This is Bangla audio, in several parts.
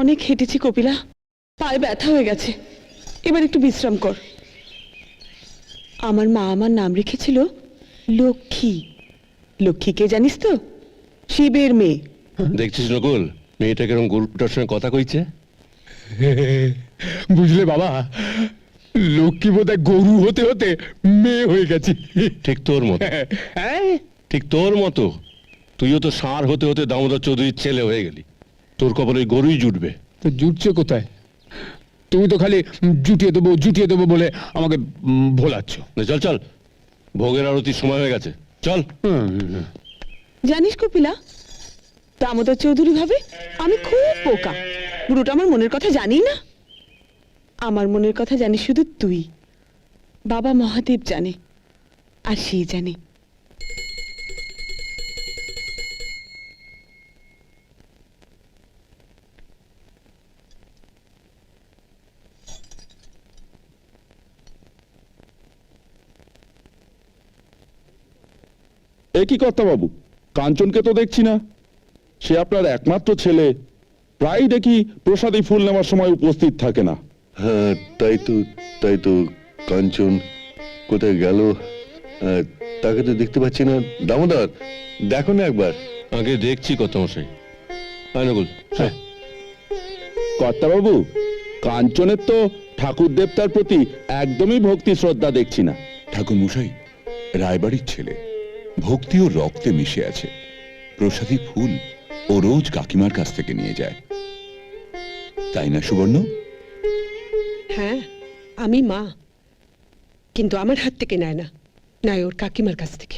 অনেক হেঁটেছি কপিলা, পায়ে ব্যথা হয়ে গেছে, এবার একটু বিশ্রাম কর। আমার মা আমার নাম রেখেছিল লক্ষ্মী। লক্ষ্মীকে জানিস তো? শিবের মেয়ে। দেখছিস নকুল, মেয়েটা কিরকম গরুটার সঙ্গে কথা কইছে। বুঝলে বাবা, লক্ষ্মী বোধহয় গরু হতে হতে মেয়ে হয়ে গেছে। ঠিক তোর মতো, ঠিক তোর মতো। তুইও তো ষাঁড় হতে হতে দামোদর চৌধুরীর ছেলে হয়ে গেলি। তোর কপালে গরুই জুটবে। তো জুটছে কোথায়? তুমি তো খালি জুটিয়ে দেবো বলে আমাকে ভোলাচ্ছ। চল চল, ভোগের আরতির সময় হয়ে গেছে, চল। জানিস কপিলা, দামোদর চৌধুরী ভাবে আমি খুব বোকা। বুড়োটা আমার মনের কথা জানি না। আমার মনের কথা জানিস শুধু তুই, বাবা মহাদেব জানে, আর সেই জানে। একই কর্তা বাবু, কাঞ্চনকে তো দেখছি না। সে আপনার একমাত্র ছেলে, প্রায় দেখি প্রসাদী ফুল নেওয়ার সময় উপস্থিত থাকে না। হ্যাঁ, তাই তো কাঞ্চন কোথায় গেল? তাকে তো দেখতে পাচ্ছি না। দামোদর, দেখো না একবার। আগে দেখছি কত মশাই। নকুল, হ্যাঁ কর্তা বাবু, কাঞ্চনের তো ঠাকুর দেবতার প্রতি একদমই ভক্তি শ্রদ্ধা দেখছি না। ঠাকুর মশাই রায়বাড়ির ছেলে, ভক্তি ও রক্তে মিশে আছে। প্রসাদী ফুল ও রোজ কাকিমার কাছ থেকে নিয়ে যায়, তাই না সুবর্ণ? হ্যাঁ, আমি মা, কিন্তু আমার হাত থেকে নেয় না, নয় ওর কাকিমার কাছ থেকে।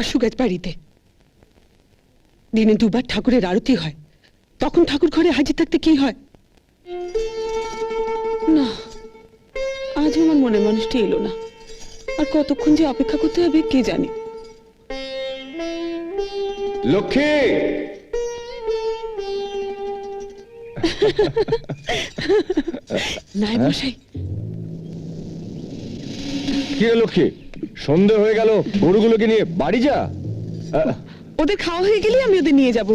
আসুক আজ বাড়িতে। দিনে দুবার ঠাকুরের আরতি হয়, তখন ঠাকুর ঘরে হাজির থাকতে কি হয়? না, আজ আমার মনের মানুষটি এলো না। আর কতক্ষণ যে অপেক্ষা করতে হবে কে জানে। লক্ষ্মী, নাই মশাই। কি রে লক্ষ্মী, সন্ধে হয়ে গেল, গরুগুলোকে নিয়ে বাড়ি যা। ওদের খাওয়া হয়ে গেলে আমি ওদের নিয়ে যাব,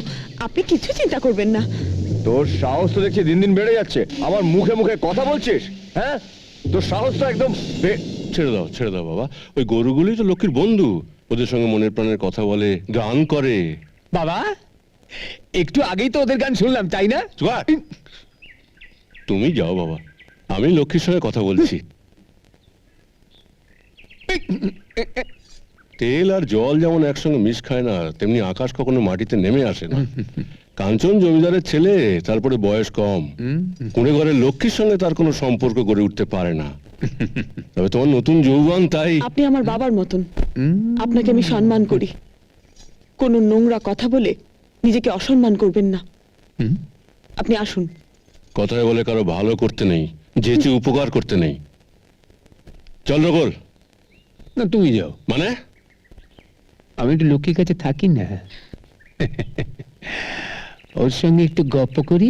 আপনি কিছু চিন্তা করবেন না। তোর সাহস তো দেখছি দিন দিন বেড়ে যাচ্ছে। আমার মুখে মুখে কথা বলছিস? হ্যাঁ, তোর সাহস তো একদম। ছেড়ে দাও বাবা। ওই গরুগুলি তো লক্ষ্মীর বন্ধু, ওদের সঙ্গে মনের প্রাণের কথা বলে, গান করে। বাবা, একটু আগেই তো ওদের গান শুনলাম, তাই না? তুমি যাও বাবা, আমি লক্ষ্মীর সঙ্গে কথা বলছি। তেল আর জল যেমন একসঙ্গে মিশ খায় না, তেমনি আকাশ কখনো মাটিতে নেমে আসে না। কাঞ্চন জমিদারের ছেলে, তারপরে বয়স কম, কুঁড়ে ঘরের লক্ষ্মীর সঙ্গে তার কোনো সম্পর্ক গড়ে উঠতে পারে না। তবে তোমার নতুন যৌবন, তাই। আপনি আমার বাবার মতন, আপনাকে আমি সম্মান করি। কোনো নোংরা কথা বলে নিজেকে অসম্মান করবেন না। আপনি আসুন। কথায় বলে কারো ভালো করতে নেই, যেচে উপকার করতে নেই। চল নকল। না, তুমি যাও। মানে আমি একটু লক্ষ্মীর কাছে থাকি না, ওর সঙ্গে একটু গপ্প করি।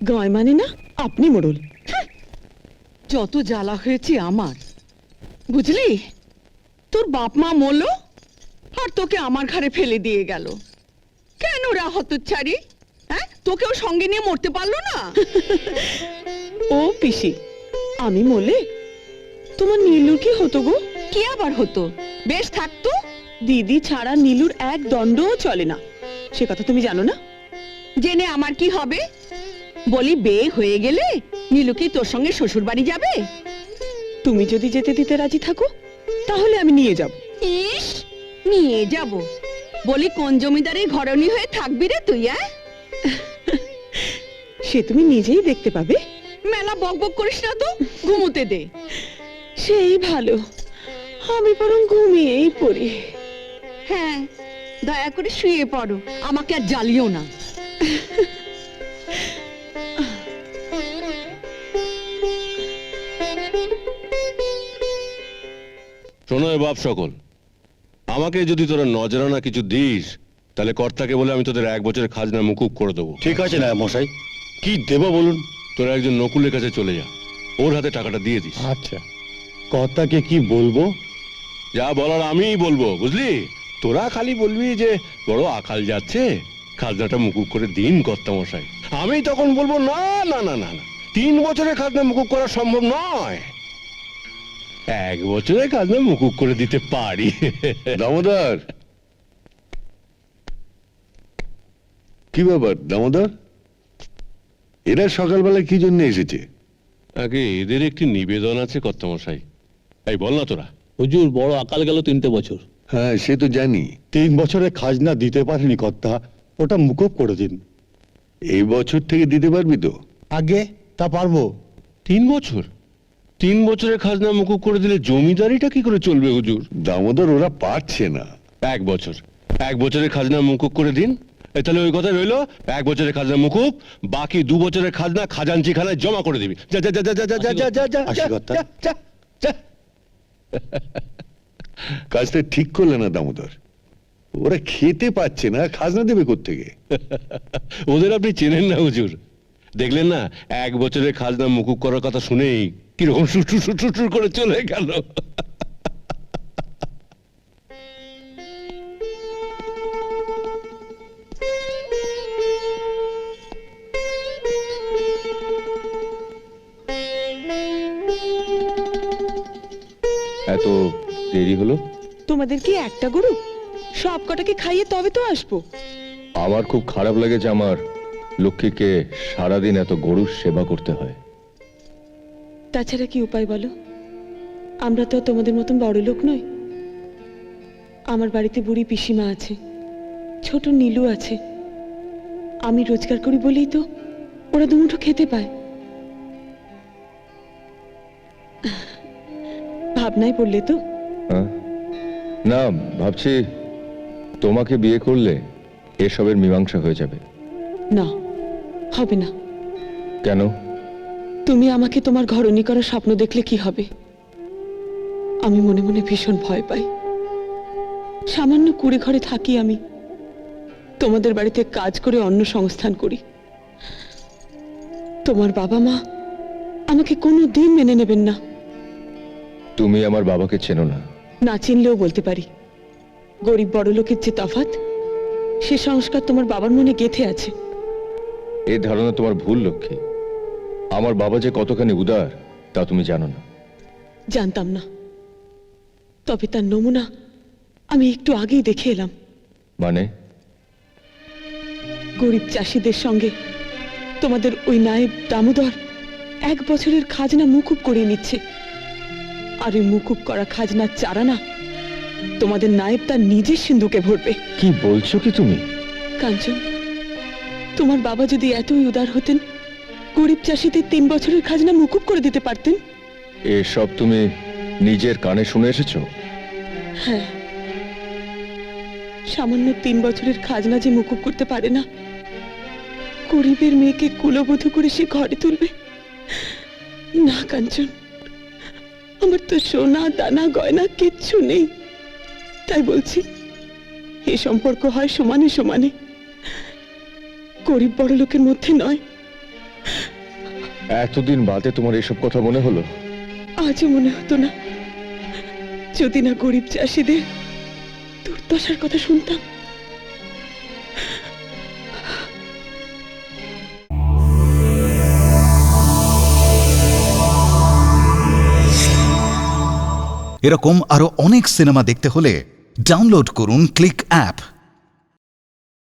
গায় মানে না, আপনি মোড়ল। যত জ্বালা হয়েছে আমার, বুঝলি? তোর বাপ মা মরলো আর তোকে আমার ঘরে ফেলে দিয়ে গেল। কেন রা হতচ্ছাড়ি? হ্যাঁ, তোকেও সঙ্গে নিয়ে মরতে পারলো না? ও পিসি, আমি মরলে তোমার নীলুর কি হতো গো? কি আবার হতো? বেশ থাকতো। দিদি ছাড়া নীলুর এক দণ্ডও চলে না, সে কথা তুমি জানো না? জেনে আমার কি হবে? বলি, বিয়ে হয়ে গেলে নীলু কি তোর সঙ্গে শ্বশুর বাড়ি যাবে? তুমি যদি যেতে দিতে রাজি থাকো তাহলে আমি নিয়ে যাব। ইস, নিয়ে যাব? বলি, কোন জমিদারের ঘরণী হয়ে থাকবি রে তুই? সে তুমি নিজেই দেখতে পাবে। মেলা বকবক করিস না তো, ঘুমোতে দে। সেই ভালো, আমি বরং ঘুমিয়েই পড়ি। হ্যাঁ, দয়া করে শুয়ে পড়ো, আমাকে আর জ্বালিও না। শোনো বাপ সকল, আমাকে যদি তোরা নজরানা কিছু দিস, তাহলে কর্তাকে বলে আমি তোদের 1 বছরের খাজনা মুকুব করে দেবো। ঠিক আছে না মশাই, কি দেব বলুন? তোরা একজন নকুলের কাছে চলে যা, ওর হাতে টাকাটা দিয়ে দিস। আচ্ছা, কর্তাকে কি বলবো? যা বলার আমিই বলবো, বুঝলি? তোরা খালি বলবি যে বড় আকাল যাচ্ছে, খাজনাটা মুকুব করে দিন কর্তামশাই। আমি তখন বলবো না না না না না, 3 বছরের খাজনা মুকুব করা সম্ভব নয়, 1 বছরের খাজনা মুকুব করে দিতে পারি। দামোদর, কি ব্যাপার দামোদর, এরা সকালবেলা কি জন্য এসেছে? আগে এদের একটি নিবেদন আছে কর্তামশাই, এই বল না তোরা। হুজুর বড় আকাল গেল 3টে বছর। হ্যাঁ সে তো জানি। 3 বছরের খাজনা দিতে পারেনি কর্তা, ওটা মুকুব করে দিন। এই বছর থেকে দিতে পারবি তো? আগে তা পারবো। 3 বছর? 3 বছরের খাজনা মুকুব করে দিলে জমিদারিটা কি করে চলবে হুজুর? দামোদর, ওরা পারছে না। 1 বছর, 1 বছরের খাজনা মুকুব করে দিন। এই তাহলে ওই কথা রইলো, 1 বছরের খাজনা মুকুব, বাকি 2 বছরের খাজনা খাজানচিখানায় জমা করে দিবি। যা যা যা যা যা যা যা যা যা আসি কর্তা। যা, যা, যা। কাজটা ঠিক করলে না দামোদর, ওরা খেতে পাচ্ছে না, খাজনা দেবে কোত্থেকে? ওদের আপনি চেনেন না হুজুর, দেখলেন না 1 বছরের খাজনা মুকুব করার কথা শুনেই কিরকম সুটু সুটু সুটু করে চলে গেল। এত দেরি হলো? তোমাদের কি একটা গরু? সব কটাকে খাইয়ে তবে তো আসবো। আমার খুব খারাপ লেগেছে, আমার লক্ষ্মীকে সারাদিন এত গরুর সেবা করতে হয়। তাছাড়া কি উপায় বলো? আমরা তো আর তোমাদের মতন বড় লোক নই। আমার বাড়িতে বুড়ি পিসিমা আছে, ছোট নীলু আছে। আমি রোজগার করি বলেই তো ওরা দুমুঠো খেতে পায়। ভাবনায় পড়লে তো। হ্যাঁ? না, ভাবছি তোমাকে বিয়ে করলে এসবের মীমাংসা হয়ে যাবে। না, হবে না। কেন? তুমি আমাকে তোমার ঘরণী করার স্বপ্ন দেখলে কি হবে? আমি মনে মনে ভীষণ ভয় পাই। সামান্য কুড়ে ঘরে থাকি আমি, তোমাদের বাড়িতে কাজ করে অন্ন সংস্থান করি। তোমার বাবা মা আমাকে কোনো দিন মেনে নেবেন না। তুমি আমার বাবাকে চেনো না। না চিনলেও বলতে পারি, গরিব বড় লোকের যে তফাৎ, সে সংস্কার তোমার বাবার মনে গেঁথে আছে। এই ধারণা তোমার ভুল লক্ষ্মী। আমার বাবা যে কতখানি উদার তা তুমি জানো না। জানতাম না, তবে তার নমুনা আমি একটু আগেই দেখে এলাম। মানে? গরিব চাষিদের সঙ্গে তোমাদের ওই নায়েব দামোদর 1 বছরের খাজনা মুকুব করে নিচ্ছে, আর ওই মুকুব করা খাজনার চারানা তোমাদের নায়েব তার নিজের সিন্ধুকে ভরবে। কি বলছো কি তুমি? কাঞ্চন, তোমার বাবা যদি এতই উদার হতেন, গরিব চাষিদের 3 বছরের খাজনা মুকুব করে দিতে পারতেন। এসব তুমি নিজের কানে শুনে এসেছো? হ্যাঁ, সামান্য 3 বছরের খাজনা যে মুকুব করতে পারে না, গরিবের মেয়েকে কুলবধূ করে সে ঘরে তুলবে না। কাঞ্চন, আমার তো সোনা দানা গয়না কিচ্ছু নেই, তাই বলছি এ সম্পর্ক হয় সমানে সমানে, গরিব বড় লোকের মধ্যে নয়। এতদিন বাদে তোমার এসব কথা মনে হলো? আজও মনে হতো না, যদি না গরিব চাষিদের দুর্দশার কথা শুনতাম। এরকম আরো অনেক সিনেমা দেখতে হলে ডাউনলোড করুন ক্লিক অ্যাপ।